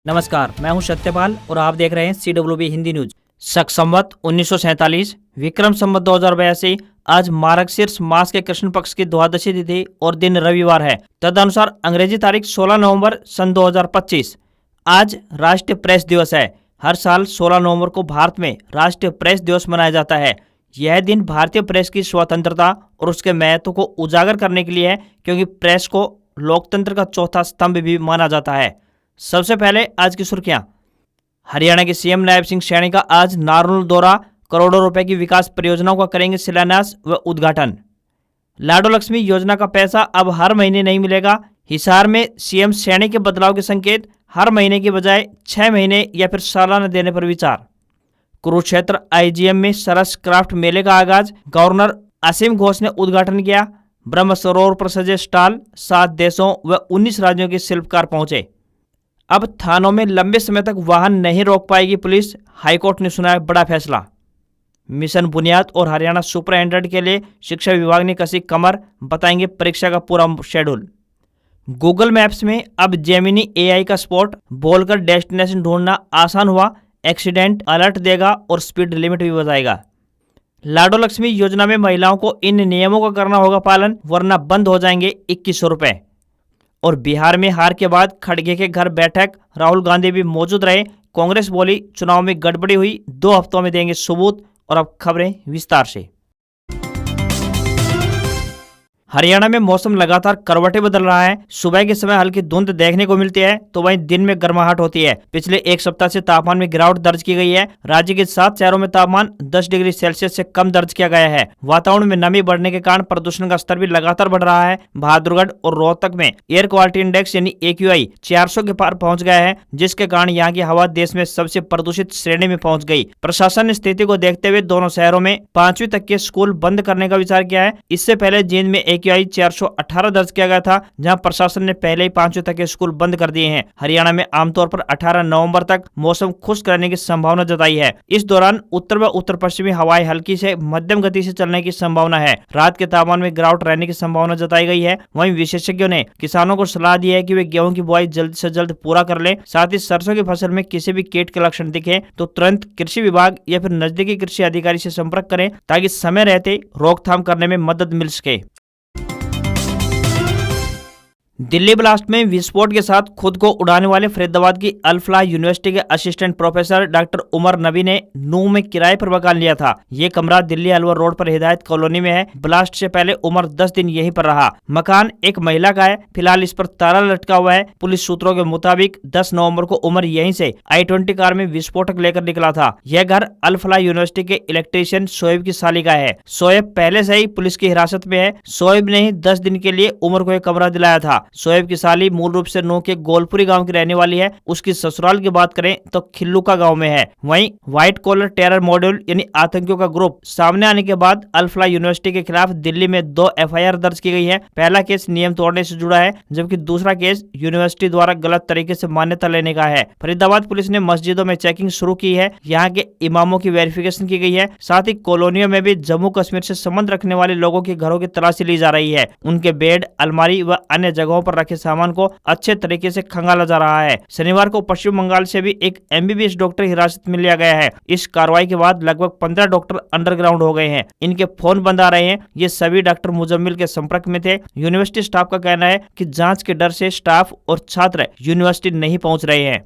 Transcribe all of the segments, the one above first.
नमस्कार, मैं हूं सत्यपाल और आप देख रहे हैं CWB हिंदी न्यूज। शक संवत 1947, विक्रम संवत 2082। आज मार्गशीर्ष मास के कृष्ण पक्ष की द्वादशी तिथि और दिन रविवार है। तदनुसार अंग्रेजी तारीख 16 नवंबर सन 2025। आज राष्ट्रीय प्रेस दिवस है। हर साल 16 नवंबर को भारत में राष्ट्रीय प्रेस दिवस मनाया जाता है। यह दिन भारतीय प्रेस की स्वतंत्रता और उसके महत्व को उजागर करने के लिए है, क्योंकि प्रेस को लोकतंत्र का चौथा स्तंभ भी माना जाता है। सबसे पहले आज की सुर्खियां। हरियाणा के सीएम नायब सिंह सैनी का आज नारनौल दौरा, करोड़ों रुपए की विकास परियोजनाओं का करेंगे शिलान्यास व उद्घाटन। लाडो लक्ष्मी योजना का पैसा अब हर महीने नहीं मिलेगा। हिसार में सीएम सैनी के बदलाव के संकेत, हर महीने के बजाय 6 महीने या फिर सालाना देने पर विचार। कुरुक्षेत्र IGM में सरस क्राफ्ट मेले का आगाज, गवर्नर असीम घोष ने उद्घाटन किया। ब्रह्म सरोवर पर सजे स्टॉल, 7 देशों व 19 राज्यों के शिल्पकार पहुंचे। अब थानों में लंबे समय तक वाहन नहीं रोक पाएगी पुलिस, हाईकोर्ट ने सुनाया बड़ा फैसला। मिशन बुनियाद और हरियाणा सुपरिटेंडेंट के लिए शिक्षा विभाग ने कसी कमर, बताएंगे परीक्षा का पूरा शेड्यूल। गूगल मैप्स में अब जेमिनी AI का सपोर्ट, बोलकर डेस्टिनेशन ढूंढना आसान हुआ। एक्सीडेंट अलर्ट देगा और स्पीड लिमिट भी बताएगा। लाडो लक्ष्मी योजना में महिलाओं को इन नियमों का करना होगा पालन, वरना बंद हो जाएंगे 2100 रुपए। और बिहार में हार के बाद खड़गे के घर बैठक, राहुल गांधी भी मौजूद रहे। कांग्रेस बोली चुनाव में गड़बड़ी हुई, 2 हफ्तों में देंगे सबूत। और अब खबरें विस्तार से। हरियाणा में मौसम लगातार करवटें बदल रहा है। सुबह के समय हल्की धुंध देखने को मिलती है, तो वहीं दिन में गर्माहट होती है। पिछले एक सप्ताह से तापमान में गिरावट दर्ज की गई है। राज्य के 7 शहरों में तापमान 10 डिग्री सेल्सियस से कम दर्ज किया गया है। वातावरण में नमी बढ़ने के कारण प्रदूषण का स्तर भी लगातार बढ़ रहा है। बहादुरगढ़ और रोहतक में एयर क्वालिटी इंडेक्स यानी AQI 400 के पार पहुंच गया है, जिसके कारण यहाँ की हवा देश में सबसे प्रदूषित श्रेणी में पहुंच गई। प्रशासन ने स्थिति को देखते हुए दोनों शहरों में 5वीं तक के स्कूल बंद करने का विचार किया है। इससे पहले जींद में AQI 418 दर्ज किया गया था, जहां प्रशासन ने पहले ही 5वीं तक के स्कूल बंद कर दिए हैं। हरियाणा में आमतौर पर 18 नवंबर तक मौसम खुश्क रहने की संभावना जताई है। इस दौरान उत्तर व उत्तर पश्चिमी हवाएं हल्की से मध्यम गति से चलने की संभावना है। रात के तापमान में गिरावट रहने की संभावना जताई गई है। वहीं विशेषज्ञों ने किसानों को सलाह दी है कि वे गेहूं की बुआई जल्द से जल्द पूरा कर लें। साथ ही सरसों की फसल में किसी भी कीट के लक्षण दिखे तो तुरंत कृषि विभाग या फिर नजदीकी कृषि अधिकारी से संपर्क करें, ताकि समय रहते रोकथाम करने में मदद मिल सके। दिल्ली ब्लास्ट में विस्फोट के साथ खुद को उड़ाने वाले फरीदाबाद की अल फलाह यूनिवर्सिटी के असिस्टेंट प्रोफेसर डॉक्टर उमर नबी ने नूह में किराए पर मकान लिया था। ये कमरा दिल्ली अलवर रोड पर हिदायत कॉलोनी में है। ब्लास्ट से पहले उमर 10 दिन यहीं पर रहा। मकान एक महिला का है। फिलहाल इस पर ताला लटका हुआ है। पुलिस सूत्रों के मुताबिक 10 नवंबर को उमर यहीं से I-20 कार में विस्फोटक लेकर निकला था। यह घर अल फलाह यूनिवर्सिटी के इलेक्ट्रीशियन शोएब की साली का है। शोएब पहले से ही पुलिस की हिरासत में है। शोएब ने ही 10 दिन के लिए उमर को एक कमरा दिलाया था। शोएब की साली मूल रूप से नूह के गोलपुरी गांव की रहने वाली है। उसकी ससुराल की बात करें तो खिल्लुका गांव में है। वहीं व्हाइट कॉलर टेरर मॉड्यूल यानी आतंकियों का ग्रुप सामने आने के बाद अल फलाह यूनिवर्सिटी के खिलाफ दिल्ली में 2 FIR दर्ज की गई है। पहला केस नियम तोड़ने से जुड़ा है, जबकि दूसरा केस यूनिवर्सिटी द्वारा गलत तरीके से मान्यता लेने का है। फरीदाबाद पुलिस ने मस्जिदों में चेकिंग शुरू की है। यहाँ के इमामों की वेरिफिकेशन की गई है। साथ ही कॉलोनियों में भी जम्मू कश्मीर से संबंध रखने वाले लोगों के घरों की तलाशी ली जा रही है। उनके बेड, अलमारी व अन्य जगहों पर रखे सामान को अच्छे तरीके से खंगाला जा रहा है। शनिवार को पश्चिम बंगाल से भी एक MBBS डॉक्टर हिरासत में लिया गया है। इस कार्रवाई के बाद लगभग 15 डॉक्टर अंडरग्राउंड हो गए हैं। इनके फोन बंद आ रहे हैं। ये सभी डॉक्टर मुजम्मिल के संपर्क में थे। यूनिवर्सिटी स्टाफ का कहना है कि जांच के डर से स्टाफ और छात्र यूनिवर्सिटी नहीं पहुंच रहे हैं।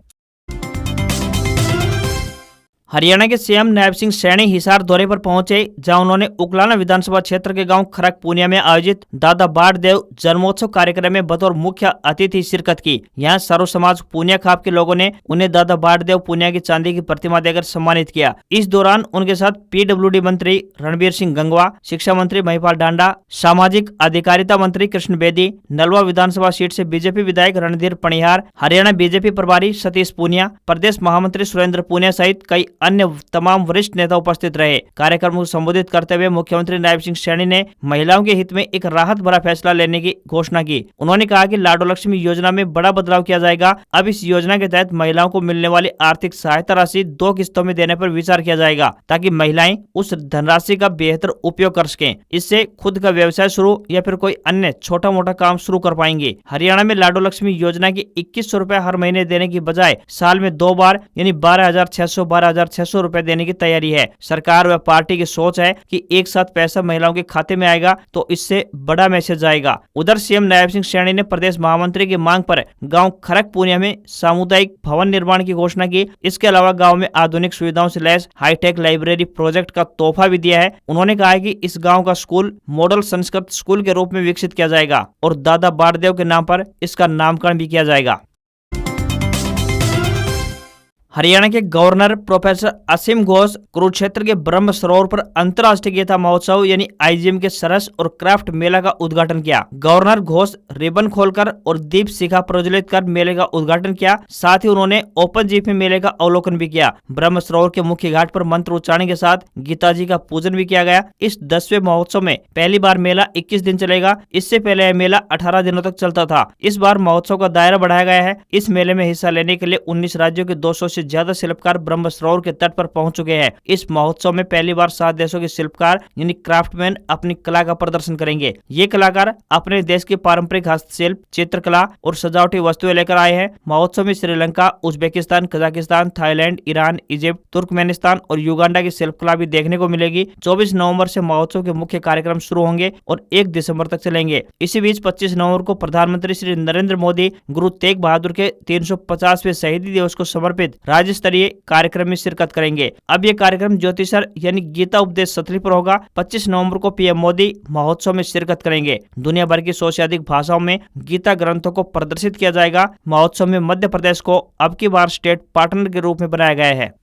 हरियाणा के सीएम नायब सिंह सैनी हिसार दौरे पर पहुंचे, जहां उन्होंने उकलाना विधानसभा क्षेत्र के गांव खरक पूनिया में आयोजित दादा बाढ़देव जन्मोत्सव कार्यक्रम में बतौर मुख्य अतिथि शिरकत की। यहां सर्व समाज पूनिया खाप के लोगों ने उन्हें दादा बाढ़देव पूनिया की चांदी की प्रतिमा देकर सम्मानित किया। इस दौरान उनके साथ PWD मंत्री रणबीर सिंह गंगवा, शिक्षा मंत्री महिपाल डांडा, सामाजिक अधिकारिता मंत्री कृष्ण बेदी, नलवा विधानसभा सीट से बीजेपी विधायक रणधीर पणिहार, हरियाणा बीजेपी प्रभारी सतीश पूनिया, प्रदेश महामंत्री सुरेंद्र पूनिया सहित कई अन्य तमाम वरिष्ठ नेता उपस्थित रहे। कार्यक्रम को संबोधित करते हुए मुख्यमंत्री नायब सिंह सैनी ने महिलाओं के हित में एक राहत भरा फैसला लेने की घोषणा की। उन्होंने कहा कि लाडो लक्ष्मी योजना में बड़ा बदलाव किया जाएगा। अब इस योजना के तहत महिलाओं को मिलने वाली आर्थिक सहायता राशि 2 किस्तों में देने पर विचार किया जाएगा, ताकि महिलाएं उस धनराशि का बेहतर उपयोग कर सकें। इससे खुद का व्यवसाय शुरू या फिर कोई अन्य छोटा मोटा काम शुरू कर पाएंगे। हरियाणा में लाडो लक्ष्मी योजना की 2100 रुपए हर महीने देने की बजाय साल में 2 बार यानी 12,600 रुपए देने की तैयारी है। सरकार व पार्टी की सोच है कि एक साथ पैसा महिलाओं के खाते में आएगा तो इससे बड़ा मैसेज आएगा। उधर सीएम नायब सिंह सैनी ने प्रदेश महामंत्री की मांग पर गांव खरक पुनिया में सामुदायिक भवन निर्माण की घोषणा की। इसके अलावा गांव में आधुनिक सुविधाओं से लैस हाईटेक लाइब्रेरी प्रोजेक्ट का तोहफा भी दिया है। उन्होंने कहा है कि इस गांव का स्कूल मॉडल संस्कृत स्कूल के रूप में विकसित किया जाएगा और दादा बारदेव के नाम पर इसका नामकरण भी किया जाएगा। हरियाणा के गवर्नर प्रोफेसर असीम घोष कुरुक्षेत्र के ब्रह्म सरोवर पर अंतर्राष्ट्रीय गीता महोत्सव यानी आईजीएम के सरस और क्राफ्ट मेला का उद्घाटन किया। गवर्नर घोष रिबन खोलकर और दीप शिखा प्रज्वलित कर मेले का उद्घाटन किया। साथ ही उन्होंने ओपन जीप में मेले का अवलोकन भी किया। ब्रह्म सरोवर के मुख्य घाट पर मंत्र उच्चारण के साथ गीता जी का पूजन भी किया गया। इस 10वें महोत्सव में पहली बार मेला 21 दिन चलेगा। इससे पहले यह मेला 18 दिनों तक चलता था। इस बार महोत्सव का दायरा बढ़ाया गया है। इस मेले में हिस्सा लेने के लिए 19 राज्यों के 200 से ज्यादा शिल्पकार ब्रह्म सरोवर के तट पर पहुंच चुके हैं। इस महोत्सव में पहली बार 7 देशों के शिल्पकार यानी क्राफ्टमैन अपनी कला का प्रदर्शन करेंगे। ये कलाकार अपने देश की पारंपरिक हस्तशिल्प, चित्रकला और सजावटी वस्तुएं लेकर आए हैं। महोत्सव में Sri Lanka, Uzbekistan, Kazakhstan, Thailand, Iran, Egypt, Turkmenistan और युगांडा की शिल्पकला भी देखने को मिलेगी। 24 नवंबर से महोत्सव के मुख्य कार्यक्रम शुरू होंगे और 1 दिसंबर तक चलेंगे। इसी बीच 25 नवंबर को प्रधानमंत्री श्री नरेंद्र मोदी गुरु तेग बहादुर के 350वें शहीदी दिवस को समर्पित राज्य स्तरीय कार्यक्रम में शिरकत करेंगे। अब ये कार्यक्रम ज्योतिषर यानी गीता उपदेश सत्री पर होगा। 25 नवंबर को पीएम मोदी महोत्सव में शिरकत करेंगे। दुनिया भर की 100 से अधिक भाषाओं में गीता ग्रंथों को प्रदर्शित किया जाएगा। महोत्सव में मध्य प्रदेश को अब की बार स्टेट पार्टनर के रूप में बनाया गया है।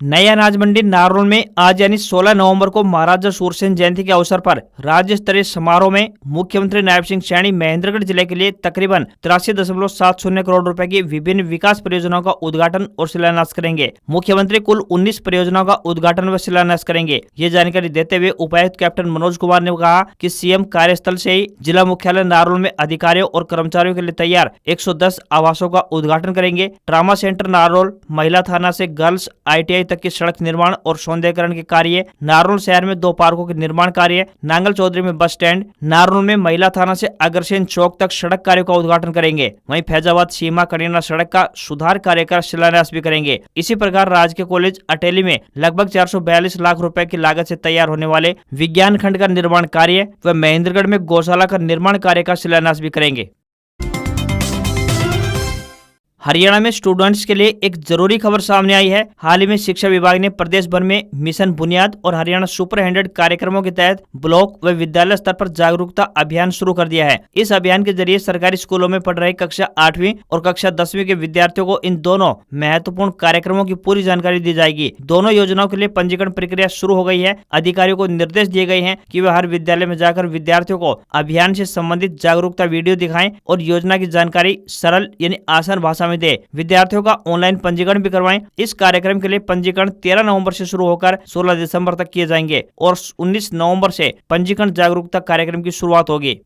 नई अनाज मंडी नारनौल में आज यानी 16 नवंबर को महाराजा सूरसेन जयंती के अवसर पर राज्य स्तरीय समारोह में मुख्यमंत्री नायब सिंह सैनी महेंद्रगढ़ जिले के लिए तकरीबन 83.70 करोड़ रुपए की विभिन्न विकास परियोजनाओं का उद्घाटन और शिलान्यास करेंगे। मुख्यमंत्री कुल 19 परियोजनाओं का उद्घाटन व शिलान्यास करेंगे। ये जानकारी देते हुए उपायुक्त कैप्टन मनोज कुमार ने कहा कि सीएम कार्यस्थल से ही जिला मुख्यालय नारनौल में अधिकारियों और कर्मचारियों के लिए तैयार 110 आवासों का उद्घाटन करेंगे। ट्रामा सेंटर नारनौल, महिला थाना से गर्ल्स ITI तक की सड़क निर्माण और सौंदर्यीकरण के कार्य, नारनौल शहर में 2 पार्कों के निर्माण कार्य, नांगल चौधरी में बस स्टैंड, नारनौल में महिला थाना से अग्रसेन चौक तक सड़क कार्यों का उद्घाटन करेंगे। वहीं फैजाबाद सीमा करीना सड़क का सुधार कार्य का शिलान्यास भी करेंगे। इसी प्रकार राजकीय कॉलेज अटेली में लगभग 442 लाख रुपए की लागत से तैयार होने वाले विज्ञान खंड का निर्माण कार्य व महेंद्रगढ़ में गौशाला का निर्माण कार्य का शिलान्यास भी करेंगे। हरियाणा में स्टूडेंट्स के लिए एक जरूरी खबर सामने आई है। हाल ही में शिक्षा विभाग ने प्रदेश भर में मिशन बुनियाद और हरियाणा सुपर 100 कार्यक्रमों के तहत ब्लॉक व विद्यालय स्तर पर जागरूकता अभियान शुरू कर दिया है। इस अभियान के जरिए सरकारी स्कूलों में पढ़ रहे कक्षा 8वीं और कक्षा 10वीं के विद्यार्थियों को इन दोनों महत्वपूर्ण कार्यक्रमों की पूरी जानकारी दी जाएगी। दोनों योजनाओं के लिए पंजीकरण प्रक्रिया शुरू हो गई है। अधिकारियों को निर्देश दिए गए हैं कि वे हर विद्यालय में जाकर विद्यार्थियों को अभियान से संबंधित जागरूकता वीडियो दिखाएं और योजना की जानकारी सरल यानी आसान भाषा में दे। विद्यार्थियों का ऑनलाइन पंजीकरण भी करवाएं। इस कार्यक्रम के लिए पंजीकरण 13 नवंबर से शुरू होकर 16 दिसंबर तक किए जाएंगे और 19 नवंबर से पंजीकरण जागरूकता कार्यक्रम की शुरुआत होगी।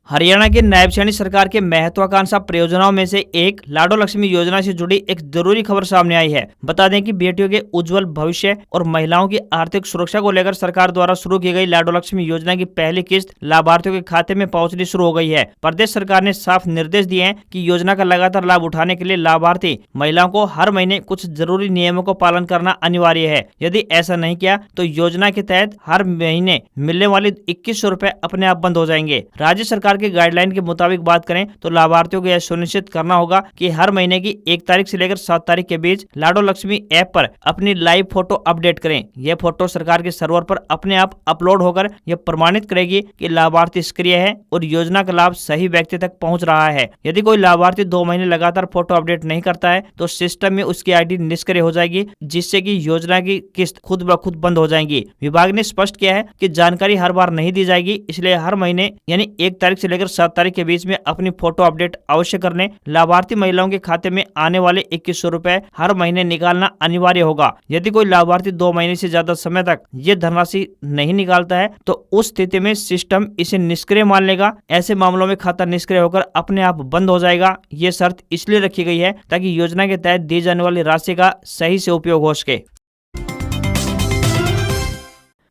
हरियाणा के नायब सैनी सरकार के महत्वाकांक्षा परियोजनाओं में से एक लाडो लक्ष्मी योजना से जुड़ी एक जरूरी खबर सामने आई है। बता दें कि बेटियों के उज्जवल भविष्य और महिलाओं की आर्थिक सुरक्षा को लेकर सरकार द्वारा शुरू की गई लाडो लक्ष्मी योजना की पहली किस्त लाभार्थियों के खाते में पहुंचनी शुरू हो गई है। प्रदेश सरकार ने साफ निर्देश दिए हैं कि योजना का लगातार लाभ उठाने के लिए लाभार्थी महिलाओं को हर महीने कुछ जरूरी नियमों को पालन करना अनिवार्य है। यदि ऐसा नहीं किया तो योजना के तहत हर महीने मिलने वाले 2100 रुपए अपने आप बंद हो जाएंगे। राज्य सरकार के गाइडलाइन के मुताबिक बात करें तो लाभार्थियों को यह सुनिश्चित करना होगा कि हर महीने की 1 तारीख से लेकर 7 तारीख के बीच लाडो लक्ष्मी ऐप पर अपनी लाइव फोटो अपडेट करें। यह फोटो सरकार के सर्वर पर अपने आप अपलोड होकर यह प्रमाणित करेगी कि लाभार्थी सक्रिय है और योजना का लाभ सही व्यक्ति तक पहुंच रहा है। यदि कोई लाभार्थी 2 महीने लगातार फोटो अपडेट नहीं करता है तो सिस्टम में उसकी ID निष्क्रिय हो जाएगी, जिससे कि योजना की किस्त खुद ब खुद बंद हो जाएगी। विभाग ने स्पष्ट किया है कि जानकारी हर बार नहीं दी जाएगी, इसलिए हर महीने यानी 1 तारीख से से लेकर 7 तारीख के बीच में अपनी फोटो अपडेट अवश्य करने। लाभार्थी महिलाओं के खाते में आने वाले 2100 रुपए हर महीने निकालना अनिवार्य होगा। यदि कोई लाभार्थी 2 महीने से ज्यादा समय तक ये धनराशि नहीं निकालता है तो उस स्थिति में सिस्टम इसे निष्क्रिय मान लेगा। ऐसे मामलों में खाता निष्क्रिय होकर अपने आप बंद हो जाएगा। ये शर्त इसलिए रखी गई है ताकि योजना के तहत दी जाने वाली राशि का सही से उपयोग हो सके।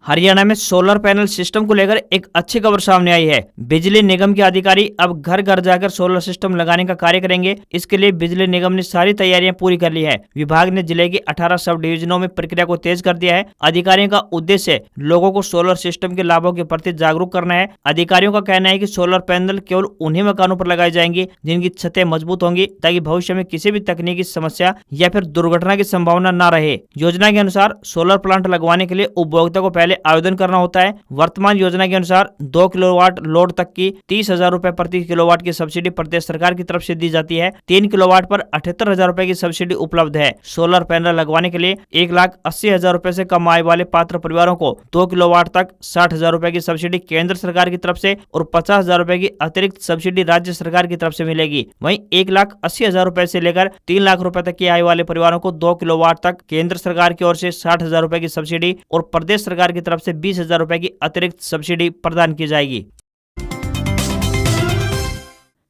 हरियाणा में सोलर पैनल सिस्टम को लेकर एक अच्छी खबर सामने आई है। बिजली निगम के अधिकारी अब घर घर जाकर सोलर सिस्टम लगाने का कार्य करेंगे। इसके लिए बिजली निगम ने सारी तैयारियां पूरी कर ली है। विभाग ने जिले के 18 सब डिवीजनों में प्रक्रिया को तेज कर दिया है। अधिकारियों का उद्देश्य लोगों को सोलर सिस्टम के लाभों के प्रति जागरूक करना है। अधिकारियों का कहना है कि सोलर पैनल केवल उन्हीं मकानों पर लगाए जाएंगे जिनकी छतें मजबूत होंगी, ताकि भविष्य में किसी भी तकनीकी समस्या या फिर दुर्घटना की संभावना न रहे। योजना के अनुसार सोलर प्लांट लगवाने के लिए उपभोक्ता को पहले आवेदन करना होता है। वर्तमान योजना के अनुसार 2 किलोवाट लोड तक की 30,000 रुपए प्रति किलोवाट की सब्सिडी प्रदेश सरकार की तरफ से दी जाती है। 3 किलोवाट पर 78,000 रुपए की सब्सिडी उपलब्ध है। सोलर पैनल लगवाने के लिए 1,80,000 रुपए से कम आय वाले पात्र परिवारों को 2 किलोवाट तक 60,000 रुपए की सब्सिडी केंद्र सरकार की तरफ से और 50,000 रुपए की अतिरिक्त सब्सिडी राज्य सरकार की तरफ से मिलेगी। वहीं 1,80,000 रुपए से लेकर 3 लाख रुपए तक की आय वाले परिवारों को 2 किलोवाट तक केंद्र सरकार की ओर से 60,000 रुपए की सब्सिडी और प्रदेश सरकार की तरफ से 20,000 रुपए की अतिरिक्त सब्सिडी प्रदान की जाएगी।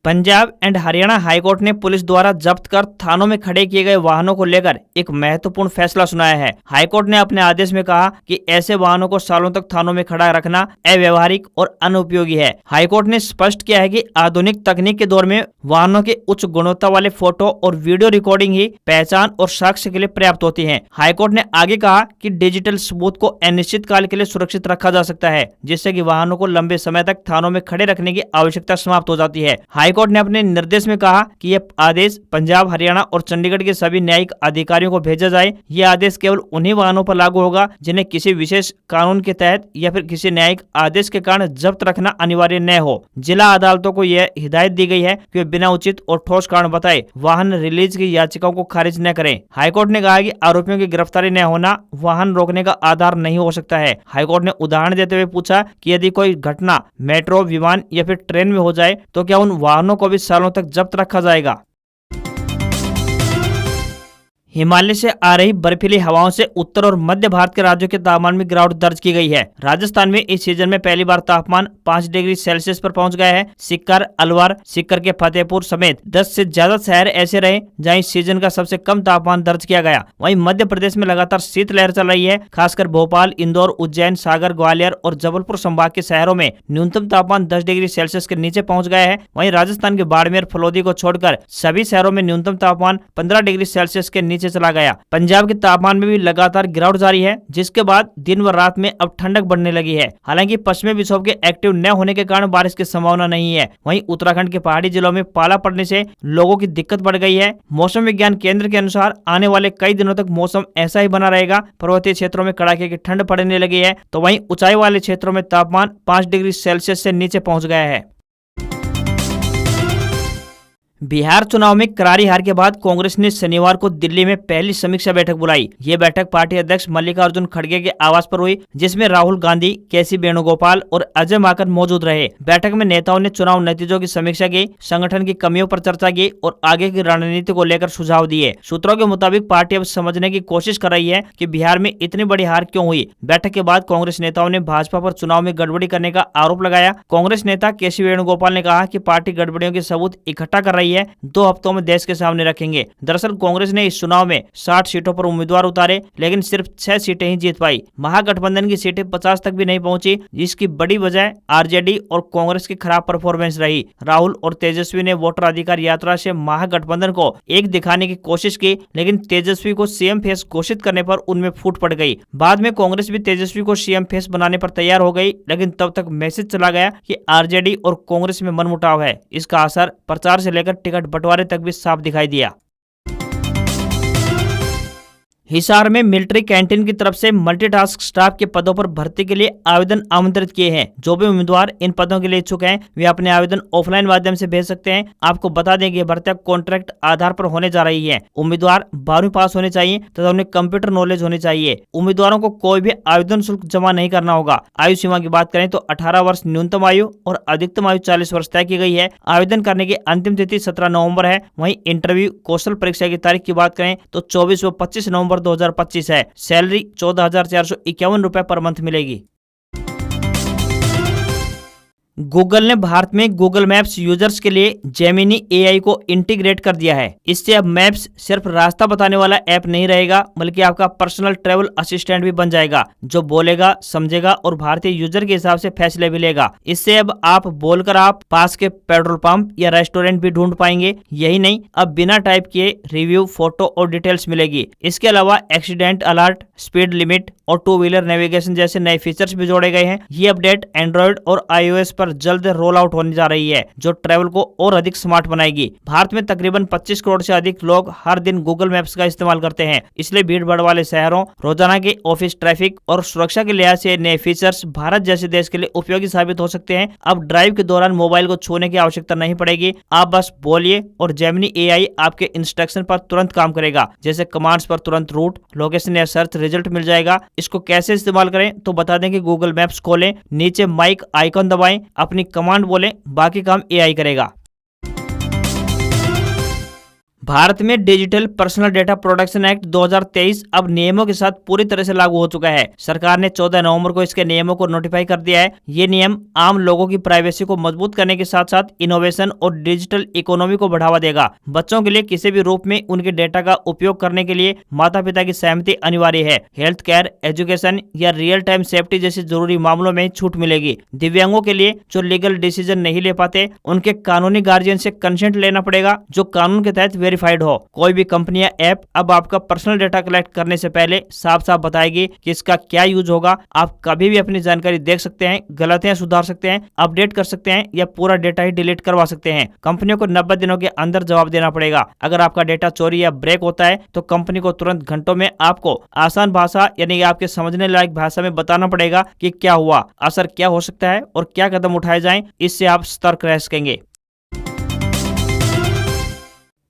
पंजाब एंड हरियाणा हाईकोर्ट ने पुलिस द्वारा जब्त कर थानों में खड़े किए गए वाहनों को लेकर एक महत्वपूर्ण फैसला सुनाया है। हाईकोर्ट ने अपने आदेश में कहा कि ऐसे वाहनों को सालों तक थानों में खड़ा रखना अव्यवहारिक और अनुपयोगी है। हाईकोर्ट ने स्पष्ट किया है कि आधुनिक तकनीक के दौर में वाहनों के उच्च गुणवत्ता वाले फोटो और वीडियो रिकॉर्डिंग ही पहचान और साक्ष्य के लिए पर्याप्त होती है। हाईकोर्ट ने आगे कहा कि डिजिटल सबूत को अनिश्चित काल के लिए सुरक्षित रखा जा सकता है, जिससे कि वाहनों को लंबे समय तक थानों में खड़े रखने की आवश्यकता समाप्त हो जाती है। हाईकोर्ट ने अपने निर्देश में कहा कि यह आदेश पंजाब, हरियाणा और चंडीगढ़ के सभी न्यायिक अधिकारियों को भेजा जाए। यह आदेश केवल उन्हीं वाहनों पर लागू होगा जिन्हें किसी विशेष कानून के तहत या फिर किसी न्यायिक आदेश के कारण जब्त रखना अनिवार्य न हो। जिला अदालतों को यह हिदायत दी गई है कि वे बिना उचित और ठोस कारण बताए वाहन रिलीज की याचिकाओं को खारिज न करें। हाईकोर्ट ने कहा कि आरोपियों की गिरफ्तारी न होना वाहन रोकने का आधार नहीं हो सकता है। हाईकोर्ट ने उदाहरण देते हुए पूछा कि यदि कोई घटना मेट्रो, विमान या फिर ट्रेन में हो जाए तो क्या उन वाहनों को भी सालों तक जब्त रखा जाएगा। हिमालय से आ रही बर्फीली हवाओं से उत्तर और मध्य भारत के राज्यों के तापमान में गिरावट दर्ज की गई है। राजस्थान में इस सीजन में पहली बार तापमान 5 डिग्री सेल्सियस पर पहुंच गया है। सिक्कर, अलवर, सिक्कर के फतेहपुर समेत 10 से ज्यादा शहर ऐसे रहे जहां इस सीजन का सबसे कम तापमान दर्ज किया गया। वहीं मध्य प्रदेश में लगातार शीतलहर चल रही है। खासकर भोपाल, इंदौर, उज्जैन, सागर, ग्वालियर और जबलपुर संभाग के शहरों में न्यूनतम तापमान 10 डिग्री सेल्सियस के नीचे पहुंच गया है। वहीं राजस्थान के बाड़मेर, फलोदी को छोड़कर सभी शहरों में न्यूनतम तापमान 15 डिग्री सेल्सियस के नीचे चला गया। पंजाब के तापमान में भी लगातार गिरावट जारी है, जिसके बाद दिन व रात में अब ठंडक बढ़ने लगी है। हालांकि पश्चिमी विक्षोभ के एक्टिव न होने के कारण बारिश की संभावना नहीं है। वहीं उत्तराखंड के पहाड़ी जिलों में पाला पड़ने से लोगों की दिक्कत बढ़ गई है। मौसम विज्ञान केंद्र के अनुसार आने वाले कई दिनों तक मौसम ऐसा ही बना रहेगा। पर्वतीय क्षेत्रों में कड़ाके की ठंड पड़ने लगी है, तो वहीं ऊंचाई वाले क्षेत्रों में तापमान 5 डिग्री सेल्सियस से नीचे पहुंच गया है। बिहार चुनाव में करारी हार के बाद कांग्रेस ने शनिवार को दिल्ली में पहली समीक्षा बैठक बुलाई। ये बैठक पार्टी अध्यक्ष मल्लिकार्जुन खड़गे के आवास पर हुई, जिसमें राहुल गांधी, केसी वेणुगोपाल और अजय माकन मौजूद रहे। बैठक में नेताओं ने चुनाव नतीजों की समीक्षा की, संगठन की कमियों पर चर्चा की और आगे की रणनीति को लेकर सुझाव दिए। सूत्रों के मुताबिक पार्टी अब समझने की कोशिश कर रही है कि बिहार में इतनी बड़ी हार क्यों हुई। बैठक के बाद कांग्रेस नेताओं ने भाजपा पर चुनाव में गड़बड़ी करने का आरोप लगाया। कांग्रेस नेता केसी वेणुगोपाल ने कहा कि पार्टी गड़बड़ियों के सबूत इकट्ठा कर रही है, 2 हफ्तों में देश के सामने रखेंगे। दरअसल कांग्रेस ने इस चुनाव में 60 सीटों पर उम्मीदवार उतारे, लेकिन सिर्फ 6 सीटें ही जीत पाई। महागठबंधन की सीटें 50 तक भी नहीं पहुंची, जिसकी बड़ी वजह आरजेडी और कांग्रेस की खराब परफॉर्मेंस रही। राहुल और तेजस्वी ने वोटर अधिकार यात्रा से महागठबंधन को एक दिखाने की कोशिश की, लेकिन तेजस्वी को सीएम फेस घोषित करने पर उनमें फूट पड़ गई। बाद में कांग्रेस भी तेजस्वी को सीएम फेस बनाने पर तैयार हो गई, लेकिन तब तक मैसेज चला गया कि आरजेडी और कांग्रेस में मनमुटाव है। इसका असर प्रचार से लेकर टिकट बंटवारे तक भी साफ दिखाई दिया। हिसार में मिलिट्री कैंटीन की तरफ से मल्टीटास्क स्टाफ के पदों पर भर्ती के लिए आवेदन आमंत्रित किए हैं। जो भी उम्मीदवार इन पदों के लिए इच्छुक हैं वे अपने आवेदन ऑफलाइन माध्यम से भेज सकते हैं। आपको बता दें कि ये भर्तियां कॉन्ट्रैक्ट आधार पर होने जा रही है। उम्मीदवार 12वीं पास होने चाहिए तथा उन्हें कंप्यूटर नॉलेज होनी चाहिए। उम्मीदवारों को कोई भी आवेदन शुल्क जमा नहीं करना होगा। आयु सीमा की बात करें तो 18 वर्ष न्यूनतम आयु और अधिकतम आयु 40 वर्ष तय की गई है। आवेदन करने की अंतिम तिथि 17 नवंबर है। वहीं इंटरव्यू कौशल परीक्षा की तारीख की बात करें तो 24 व 25 नवंबर 2025 है। सैलरी 14,451 रुपए पर मंथ मिलेगी। गूगल ने भारत में गूगल मैप्स यूजर्स के लिए जेमिनी एआई को इंटीग्रेट कर दिया है। इससे अब मैप्स सिर्फ रास्ता बताने वाला ऐप नहीं रहेगा बल्कि आपका पर्सनल ट्रैवल असिस्टेंट भी बन जाएगा, जो बोलेगा, समझेगा और भारतीय यूजर के हिसाब से फैसले भी लेगा। इससे अब आप बोलकर आप पास के पेट्रोल पंप या रेस्टोरेंट भी ढूंढ पाएंगे। यही नहीं, अब बिना टाइप किए रिव्यू, फोटो और डिटेल्स मिलेगी। इसके अलावा एक्सीडेंट अलर्ट, स्पीड लिमिट और 2 व्हीलर नेविगेशन जैसे नए फीचर्स भी जोड़े गए हैं। ये अपडेट एंड्रॉइड और iOS पर जल्द रोल आउट होने जा रही है, जो ट्रैवल को और अधिक स्मार्ट बनाएगी। भारत में तकरीबन 25 करोड़ से अधिक लोग हर दिन गूगल मैप्स का इस्तेमाल करते हैं। इसलिए भीड़ भाड़ वाले शहरों, रोजाना के ऑफिस ट्रैफिक और सुरक्षा के लिहाज से नए फीचर्स भारत जैसे देश के लिए उपयोगी साबित हो सकते हैं। अब ड्राइव के दौरान मोबाइल को छूने की आवश्यकता नहीं पड़ेगी। आप बस बोलिए और जेमिनी एआई आपके इंस्ट्रक्शन पर तुरंत काम करेगा। जैसे कमांड्स पर तुरंत रूट, लोकेशन या सर्च रिजल्ट मिल जाएगा। इसको कैसे इस्तेमाल करें तो बता दें कि गूगल मैप्स खोलें, नीचे माइक आइकन दबाएं, अपनी कमांड बोलें, बाकी काम एआई करेगा। भारत में digital personal data protection act 2023 अब नियमों के साथ पूरी तरह से लागू हो चुका है। सरकार ने 14 नवंबर को इसके नियमों को नोटिफाई कर दिया है। ये नियम आम लोगों की प्राइवेसी को मजबूत करने के साथ साथ इनोवेशन और डिजिटल इकोनॉमी को बढ़ावा देगा। बच्चों के लिए किसी भी रूप में उनके डेटा का उपयोग करने के लिए माता पिता की सहमति अनिवार्य है। हेल्थ केयर, एजुकेशन या रियल टाइम सेफ्टी जैसे जरूरी मामलों में छूट मिलेगी। दिव्यांगों के लिए जो लीगल डिसीजन नहीं ले पाते, उनके कानूनी गार्जियन से कंसेंट लेना पड़ेगा, जो कानून के तहत वेरीफाइड हो। कोई भी कंपनी या ऐप अब आपका पर्सनल डेटा कलेक्ट करने से पहले साफ साफ बताएगी कि इसका क्या यूज होगा। आप कभी भी अपनी जानकारी देख सकते हैं, गलतियां सुधार सकते हैं, अपडेट कर सकते हैं या पूरा डेटा ही डिलीट करवा सकते हैं। कंपनियों को 90 दिनों के अंदर जवाब देना पड़ेगा। अगर आपका डेटा चोरी या ब्रेक होता है तो कंपनी को तुरंत घंटों में आपको आसान भाषा यानी आपके समझने लायक भाषा में बताना पड़ेगा कि क्या हुआ, असर क्या हो सकता है और क्या कदम उठाए जाएं। इससे आप सतर्क रह सकेंगे।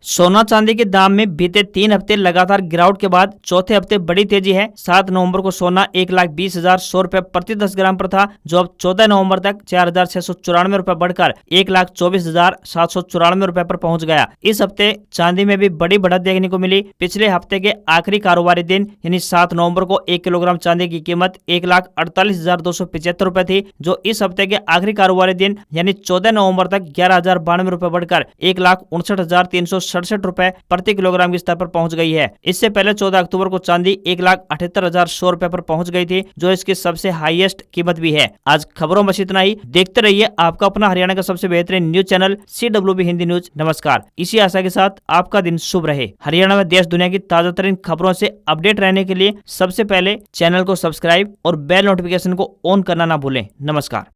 सोना चांदी के दाम में बीते 3 हफ्ते लगातार गिरावट के बाद चौथे हफ्ते बड़ी तेजी है। 7 नवंबर को सोना 1,20,100 रुपए प्रति 10 ग्राम पर था, जो अब 14 नवंबर तक 4,694 रुपए बढ़कर 1,24,794 रुपए पर पहुंच गया। इस हफ्ते चांदी में भी बड़ी बढ़त देखने को मिली। पिछले हफ्ते के आखिरी कारोबारी दिन यानी 7 नवंबर को 1 किलोग्राम चांदी की कीमत 1,48,275 रुपए थी, जो इस हफ्ते के आखिरी कारोबारी दिन यानी 14 नवंबर तक 11,092 रुपए बढ़कर 1,59,367 रुपए प्रति किलोग्राम के स्तर पर पहुंच गई है। इससे पहले 14 अक्टूबर को चांदी 1,78,100 रुपए पर पहुंच गई थी, जो इसकी सबसे हाईएस्ट कीमत भी है। आज खबरों में इतना ही। देखते रहिए आपका अपना हरियाणा का सबसे बेहतरीन news channel CWB Hindi news. नमस्कार। इसी आशा के साथ आपका दिन शुभ रहे। हरियाणा में देश दुनिया की ताजा तरीन खबरों से अपडेट रहने के लिए सबसे पहले चैनल को सब्सक्राइब और बेल नोटिफिकेशन को ऑन करना ना भूलें। नमस्कार।